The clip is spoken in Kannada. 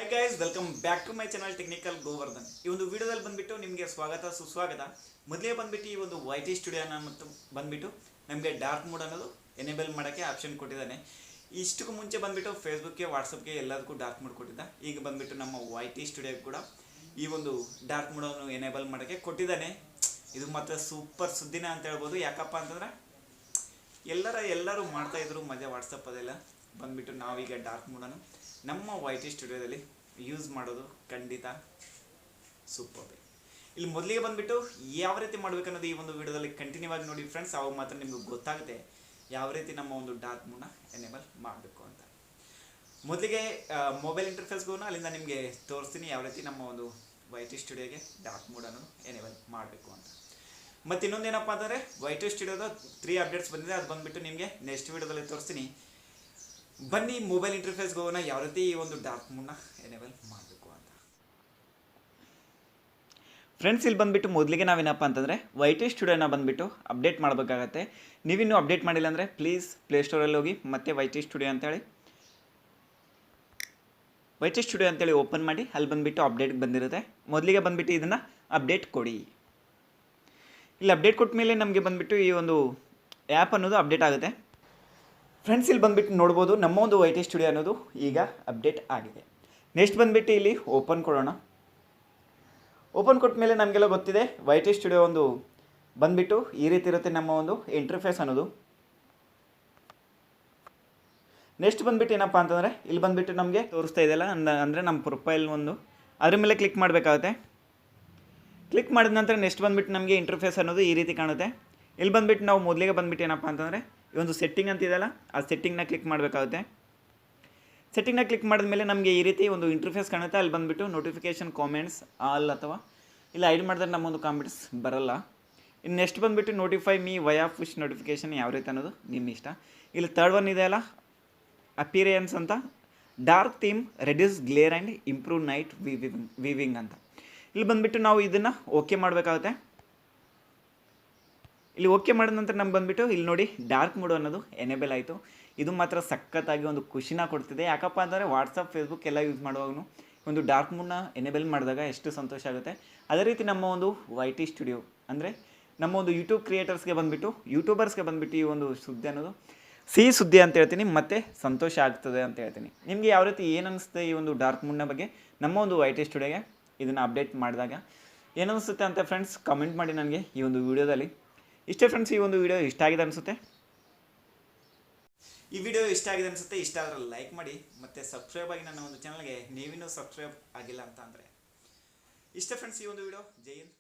Hi guys, welcome back to my channel technical Govardhan. ಈ ಒಂದು ವಿಡಿಯೋದಲ್ಲಿ ಬಂದ್ಬಿಟ್ಟು ನಿಮಗೆ ಸ್ವಾಗತ ಸುಸ್ವಾಗತ. ಮೊದಲೇ ಬಂದ್ಬಿಟ್ಟು ಈ ಒಂದು YT ಸ್ಟುಡಿಯೋನ ಮತ್ತು ಬಂದ್ಬಿಟ್ಟು ನಮಗೆ ಡಾರ್ಕ್ ಮೋಡ್ ಅನ್ನೋದು ಎನೇಬಲ್ ಮಾಡೋಕ್ಕೆ ಆಪ್ಷನ್ ಕೊಟ್ಟಿದ್ದಾನೆ. ಇಷ್ಟಕ್ಕೂ ಮುಂಚೆ ಬಂದ್ಬಿಟ್ಟು ಫೇಸ್ಬುಕ್ಗೆ ವಾಟ್ಸಪ್ಗೆ ಎಲ್ಲದಕ್ಕೂ ಡಾರ್ಕ್ ಮೋಡ್ ಕೊಟ್ಟಿದ್ದ. ಈಗ ಬಂದ್ಬಿಟ್ಟು ನಮ್ಮ YT ಸ್ಟುಡಿಯೋಗೆ ಕೂಡ ಈ ಒಂದು ಡಾರ್ಕ್ ಮೋಡನ್ನು ಎನೇಬಲ್ ಮಾಡೋಕ್ಕೆ ಕೊಟ್ಟಿದ್ದಾನೆ. ಇದು ಮಾತ್ರ ಸೂಪರ್ ಸುದ್ದಿನ ಅಂತ ಹೇಳ್ಬೋದು. ಯಾಕಪ್ಪ ಅಂತಂದ್ರೆ ಎಲ್ಲರೂ ಮಾಡ್ತಾಯಿದ್ರು ಮಜಾ ವಾಟ್ಸಪ್ಪದೆಲ್ಲ. ಬಂದ್ಬಿಟ್ಟು ನಾವೀಗ ಡಾರ್ಕ್ ಮೋಡನ್ನು ನಮ್ಮ YT ಸ್ಟುಡಿಯೋದಲ್ಲಿ ಯೂಸ್ ಮಾಡೋದು ಖಂಡಿತ ಸೂಪರ್. ಇಲ್ಲಿ ಮೊದಲಿಗೆ ಬಂದ್ಬಿಟ್ಟು ಯಾವ ರೀತಿ ಮಾಡಬೇಕನ್ನೋದು ಈ ಒಂದು ವಿಡಿಯೋದಲ್ಲಿ ಕಂಟಿನ್ಯೂ ಆಗಿ ನೋಡಿ ಫ್ರೆಂಡ್ಸ್. ಅವಾಗ ಮಾತ್ರ ನಿಮ್ಗೆ ಗೊತ್ತಾಗುತ್ತೆ ಯಾವ ರೀತಿ ನಮ್ಮ ಒಂದು ಡಾರ್ಕ್ ಮೋಡ್ನ ಎನೇಬಲ್ ಮಾಡಬೇಕು ಅಂತ. ಮೊದಲಿಗೆ ಮೊಬೈಲ್ ಇಂಟರ್ಫೇಸ್ಗೆ ಹೋಗೋಣ, ಅಲ್ಲಿಂದ ನಿಮಗೆ ತೋರಿಸ್ತೀನಿ ಯಾವ ರೀತಿ ನಮ್ಮ ಒಂದು YT ಸ್ಟುಡಿಯೋಗೆ ಡಾರ್ಕ್ ಮೋಡ್ ಅನ್ನೋದು ಎನೇಬಲ್ ಮಾಡಬೇಕು ಅಂತ. ಮತ್ತು ಇನ್ನೊಂದೇನಪ್ಪ ಅಂತಂದರೆ YT ಸ್ಟುಡಿಯೋದ 3 ಅಪ್ಡೇಟ್ಸ್ ಬಂದಿದೆ. ಅದು ಬಂದ್ಬಿಟ್ಟು ನಿಮಗೆ ನೆಕ್ಸ್ಟ್ ವಿಡಿಯೋದಲ್ಲಿ ತೋರಿಸ್ತೀನಿ. ಬನ್ನಿ ಮೊಬೈಲ್ ಇಂಟರ್ಫೇಸ್ಗೆ ಹೋಗೋಣ ಯಾವ ರೀತಿ ಈ ಒಂದು ಡಾರ್ಕ್ ಮೋಡ್ನ ಎನೇಬಲ್ ಮಾಡಬೇಕು ಅಂತ. ಫ್ರೆಂಡ್ಸ್, ಇಲ್ಲಿ ಬಂದುಬಿಟ್ಟು ಮೊದಲಿಗೆ ನಾವೇನಪ್ಪ ಅಂತಂದರೆ YT ಸ್ಟುಡಿಯೋನ ಬಂದುಬಿಟ್ಟು ಅಪ್ಡೇಟ್ ಮಾಡಬೇಕಾಗತ್ತೆ. ನೀವಿನ್ನೂ ಅಪ್ಡೇಟ್ ಮಾಡಿಲ್ಲ ಅಂದರೆ ಪ್ಲೀಸ್ ಪ್ಲೇಸ್ಟೋರಲ್ಲಿ ಹೋಗಿ ಮತ್ತೆ YT ಸ್ಟುಡಿಯೋ ಅಂತೇಳಿ ಓಪನ್ ಮಾಡಿ ಅಲ್ಲಿ ಬಂದುಬಿಟ್ಟು ಅಪ್ಡೇಟ್ಗೆ ಬಂದಿರುತ್ತೆ. ಮೊದಲಿಗೆ ಬಂದುಬಿಟ್ಟು ಇದನ್ನು ಅಪ್ಡೇಟ್ ಕೊಡಿ. ಇಲ್ಲಿ ಅಪ್ಡೇಟ್ ಕೊಟ್ಟ ಮೇಲೆ ನಮಗೆ ಬಂದುಬಿಟ್ಟು ಈ ಒಂದು ಆ್ಯಪ್ ಅನ್ನೋದು ಅಪ್ಡೇಟ್ ಆಗುತ್ತೆ. ಫ್ರೆಂಡ್ಸ್, ಇಲ್ಲಿ ಬಂದುಬಿಟ್ಟು ನೋಡ್ಬೋದು ನಮ್ಮ ಒಂದು YT ಸ್ಟುಡಿಯೋ ಅನ್ನೋದು ಈಗ ಅಪ್ಡೇಟ್ ಆಗಿದೆ. ನೆಕ್ಸ್ಟ್ ಬಂದುಬಿಟ್ಟು ಇಲ್ಲಿ ಓಪನ್ ಕೊಡೋಣ. ಓಪನ್ ಕೊಟ್ಟ ಮೇಲೆ ನಮಗೆಲ್ಲ ಗೊತ್ತಿದೆ YT ಸ್ಟುಡಿಯೋ ಒಂದು ಬಂದುಬಿಟ್ಟು ಈ ರೀತಿ ಇರುತ್ತೆ ನಮ್ಮ ಒಂದು ಇಂಟರ್ಫೇಸ್ ಅನ್ನೋದು. ನೆಕ್ಸ್ಟ್ ಬಂದುಬಿಟ್ಟು ಏನಪ್ಪ ಅಂತಂದರೆ ಇಲ್ಲಿ ಬಂದುಬಿಟ್ಟು ನಮಗೆ ತೋರಿಸ್ತಾ ಇದೆಯಲ್ಲ ಅಂದರೆ ನಮ್ಮ ಪ್ರೊಫೈಲ್ ಒಂದು ಅದ್ರ ಮೇಲೆ ಕ್ಲಿಕ್ ಮಾಡಬೇಕಾಗುತ್ತೆ. ಕ್ಲಿಕ್ ಮಾಡಿದ ನಂತರ ನೆಕ್ಸ್ಟ್ ಬಂದುಬಿಟ್ಟು ನಮಗೆ ಇಂಟರ್ಫೇಸ್ ಅನ್ನೋದು ಈ ರೀತಿ ಕಾಣುತ್ತೆ. ಇಲ್ಲಿ ಬಂದುಬಿಟ್ಟು ನಾವು ಮೊದಲಿಗೆ ಬಂದುಬಿಟ್ಟು ಏನಪ್ಪ ಅಂತಂದರೆ ಈ ಒಂದು ಸೆಟ್ಟಿಂಗ್ ಅಂತಿದೆಯಲ್ಲ ಆ ಸೆಟ್ಟಿಂಗ್ನ ಕ್ಲಿಕ್ ಮಾಡಬೇಕಾಗುತ್ತೆ. ಸೆಟ್ಟಿಂಗ್ನ ಕ್ಲಿಕ್ ಮಾಡಿದ್ಮೇಲೆ ನಮಗೆ ಈ ರೀತಿ ಒಂದು ಇಂಟರ್ಫೇಸ್ ಕಾಣುತ್ತೆ. ಅಲ್ಲಿ ಬಂದುಬಿಟ್ಟು ನೋಟಿಫಿಕೇಷನ್, ಕಾಮೆಂಟ್ಸ್ ಆಲ್ ಅಥವಾ ಇಲ್ಲಿ ಐಡ್ ಮಾಡಿದ್ರೆ ನಮ್ಮೊಂದು ಕಾಮೆಂಟ್ಸ್ ಬರಲ್ಲ. ಇನ್ನು ನೆಕ್ಸ್ಟ್ ಬಂದುಬಿಟ್ಟು notify me via push notification ಯಾವ ರೀತಿ ಅನ್ನೋದು ನಿಮ್ಮ ಇಷ್ಟ. ಇಲ್ಲಿ ಥರ್ಡ್ ಒನ್ ಇದೆಯಲ್ಲ ಅಪಿರಿಯನ್ಸ್ ಅಂತ, dark theme, reduce glare and improve night viewing ಅಂತ. ಇಲ್ಲಿ ಬಂದುಬಿಟ್ಟು ನಾವು ಇದನ್ನು ಓಕೆ ಮಾಡಬೇಕಾಗುತ್ತೆ. ಇಲ್ಲಿ ಓಕೆ ಮಾಡಿದ ನಂತರ ನಮ್ಗೆ ಬಂದುಬಿಟ್ಟು ಇಲ್ಲಿ ನೋಡಿ ಡಾರ್ಕ್ ಮೋಡ್ ಅನ್ನೋದು ಎನೇಬಲ್ ಆಯಿತು. ಇದು ಮಾತ್ರ ಸಖತ್ತಾಗಿ ಒಂದು ಖುಷಿನ ಕೊಡ್ತಿದೆ. ಯಾಕಪ್ಪ ಅಂತಂದರೆ ವಾಟ್ಸಪ್, ಫೇಸ್ಬುಕ್ ಎಲ್ಲ ಯೂಸ್ ಮಾಡುವಾಗೂ ಒಂದು ಡಾರ್ಕ್ ಮೋಡ್ನ ಎನೇಬಲ್ ಮಾಡಿದಾಗ ಎಷ್ಟು ಸಂತೋಷ ಆಗುತ್ತೆ. ಅದೇ ರೀತಿ ನಮ್ಮ ಒಂದು YT ಸ್ಟುಡಿಯೋ ಅಂದರೆ ನಮ್ಮ ಒಂದು ಯೂಟ್ಯೂಬ್ ಕ್ರಿಯೇಟರ್ಸ್ಗೆ ಬಂದುಬಿಟ್ಟು ಯೂಟ್ಯೂಬರ್ಸ್ಗೆ ಬಂದುಬಿಟ್ಟು ಈ ಒಂದು ಸುದ್ದಿ ಅನ್ನೋದು ಸಿಹಿ ಸುದ್ದಿ ಅಂತ ಹೇಳ್ತೀನಿ, ಮತ್ತು ಸಂತೋಷ ಆಗ್ತದೆ ಅಂತ ಹೇಳ್ತೀನಿ. ನಿಮಗೆ ಯಾವ ರೀತಿ ಏನು ಅನಿಸುತ್ತೆ ಈ ಒಂದು ಡಾರ್ಕ್ ಮೋಡ್ನ ಬಗ್ಗೆ ನಮ್ಮ ಒಂದು YT ಸ್ಟುಡಿಯೋಗೆ ಇದನ್ನು ಅಪ್ಡೇಟ್ ಮಾಡಿದಾಗ ಏನನ್ನಿಸುತ್ತೆ ಅಂತ ಫ್ರೆಂಡ್ಸ್ ಕಮೆಂಟ್ ಮಾಡಿ ನನಗೆ ಈ ಒಂದು ವಿಡಿಯೋದಲ್ಲಿ. ಇಷ್ಟೇ ಫ್ರೆಂಡ್ಸ್, ಈ ಒಂದು ವಿಡಿಯೋ ಇಷ್ಟ ಆಗಿದೆ ಅನಿಸುತ್ತೆ. ಇಷ್ಟ ಆದರೆ ಲೈಕ್ ಮಾಡಿ ಮತ್ತು ಸಬ್ಸ್ಕ್ರೈಬ್ ಆಗಿ ನನ್ನ ಒಂದು ಚಾನಲ್ಗೆ ನೀವಿನ್ನೂ ಸಬ್ಸ್ಕ್ರೈಬ್ ಆಗಿಲ್ಲ ಅಂತ ಅಂದರೆ. ಇಷ್ಟೇ ಫ್ರೆಂಡ್ಸ್ ಈ ಒಂದು ವಿಡಿಯೋ. ಜೈ ಹಿಂದ್.